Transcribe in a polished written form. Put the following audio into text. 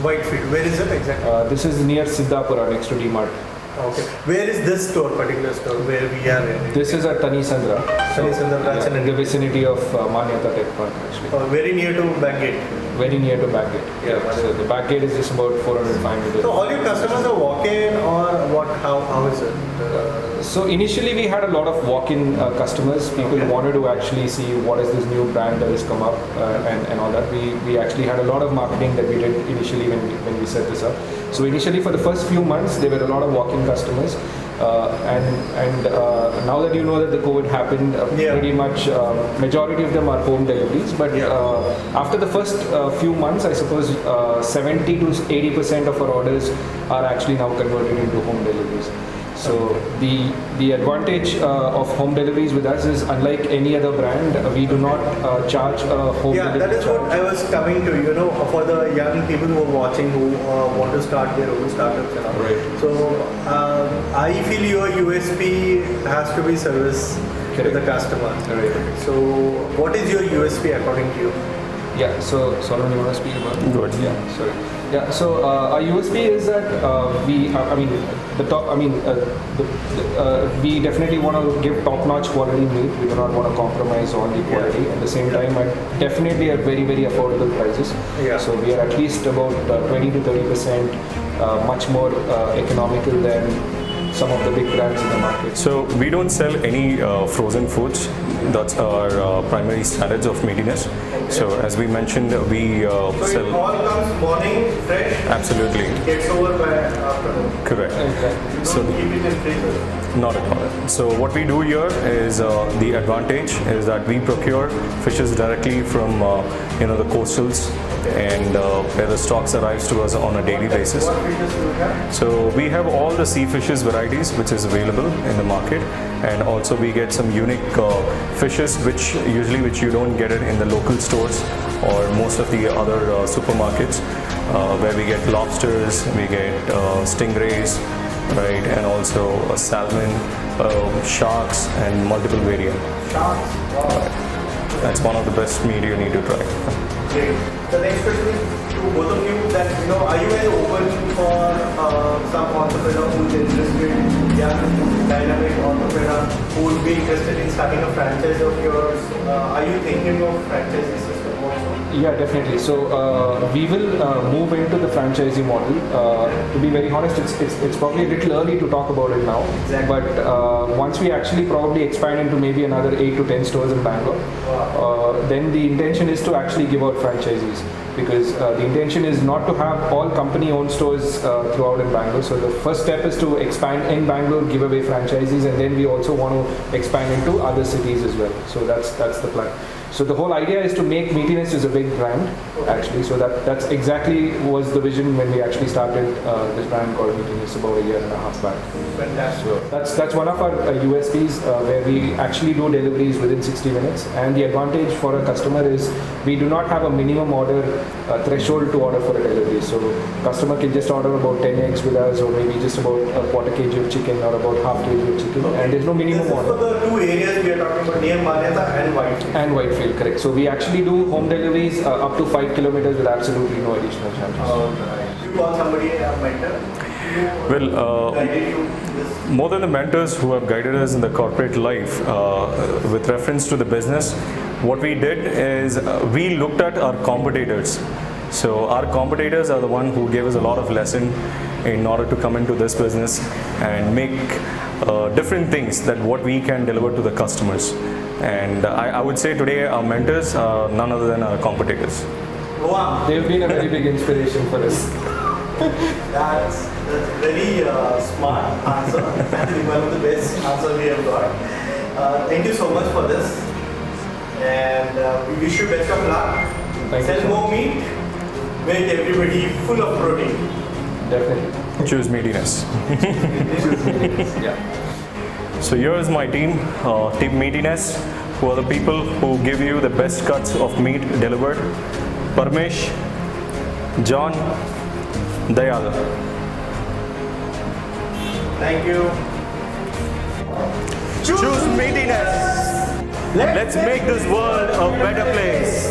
Whitefield. Where is it exactly? This is near Siddhapura, next to D-Mart. Okay. Where is this store, particular store, where we are in? This is at Tani Sandra. Tani Sandra branch in the vicinity of Manyata Tech Park, actually. Very near to Backgate. Very near to Backgate. Yeah. So the Backgate is just about 405 meters. So all your customers are walk-in or what? How is it? So initially we had a lot of walk-in customers. People wanted to actually see what is this new brand that has come up and all that. We actually had a lot of marketing that we did initially when we set this up. So initially for the first few months there were a lot of walk-in customers. And now that you know that the COVID happened, pretty much majority of them are home deliveries. But after the first few months, I suppose 70 to 80% of our orders are actually now converted into home deliveries. So the advantage of home deliveries with us is, unlike any other brand, we do not charge a home delivery. Yeah, that is what I was coming to. You know, for the young people who are watching, who want to start their own startups and all. Right. So I feel your USP has to be service to the customer. Right. So what is your USP according to you? Yeah. So Solomon, you want to speak about it? Good. Yeah. Sorry. Yeah. So our USP is that we definitely want to give top-notch quality meat. We do not want to compromise on the quality. At the same time, definitely at very, very affordable prices. Yeah. So we are at least about 20 to 30% much more economical than some of the big brands in the market. So we don't sell any frozen foods. That's our primary strategy of meatiness. So as we mentioned, we So sell. it all comes morning, fresh, Absolutely. gets over by afternoon. Correct. Exactly. You So don't keep it in freezer. Not at all. So what we do here is the advantage is that we procure fishes directly from the coastals and where the stocks arrives to us on a daily basis. What fishes do you have? So we have all the sea fishes varieties which is available in the market, and also we get some unique fishes which you don't get it in the local stores or most of the other supermarkets, where we get lobsters, we get stingrays, right, and also salmon, sharks, and multiple variant. Sharks. Wow. That's one of the best meat you need to try. Great. The next question is to both of you that, are you guys open for some entrepreneur who is interested, young, dynamic entrepreneur who would be interested in starting a franchise of yours? Are you thinking of franchisee system also? Yeah, definitely. So we will move into the franchisee model. To be very honest, it's probably a little early to talk about it now. Exactly. But once we actually probably expand into maybe another 8 to 10 stores in Bangalore, then the intention is to actually give out franchisees, because the intention is not to have all company-owned stores throughout in Bangalore. So the first step is to expand in Bangalore, give away franchisees, and then we also want to expand into other cities as well. So that's the plan. So the whole idea is to make Meatiness is a big brand, actually. So that's exactly was the vision when we actually started this brand called Meatiness about a year and a half back. Fantastic. So that's one of our USPs, where we actually do deliveries within 60 minutes. And the advantage for a customer is we do not have a minimum order threshold to order for a delivery. So customer can just order about 10 eggs with us, or maybe just about a quarter kg of chicken or about half kg of chicken, and there's no minimum This is order. for the two areas we are talking about, near Manyata and Whitefield. And Whitefield, correct. So we actually do home deliveries up to 5 kilometers with absolutely no additional charges. Alright. You call somebody a mentor? Well, Guided you this? more than the mentors who have guided us in the corporate life, with reference to the business, what we did is we looked at our competitors. So our competitors are the one who gave us a lot of lesson in order to come into this business and make different things that what we can deliver to the customers. And I would say today our mentors are none other than our competitors. Wow. They've been a very big inspiration for us. That's very smart answer. I think one of the best answers we have got. Thank you so much for this, and we wish you best of luck. Thank you Sell so more meat, make everybody full of protein. Definitely. Choose meatiness. Yeah. So here is my team, Team Meatiness, who are the people who give you the best cuts of meat delivered. Parmesh, John, Dayal. Thank you. Choose Meatiness. Let's make this world a better place.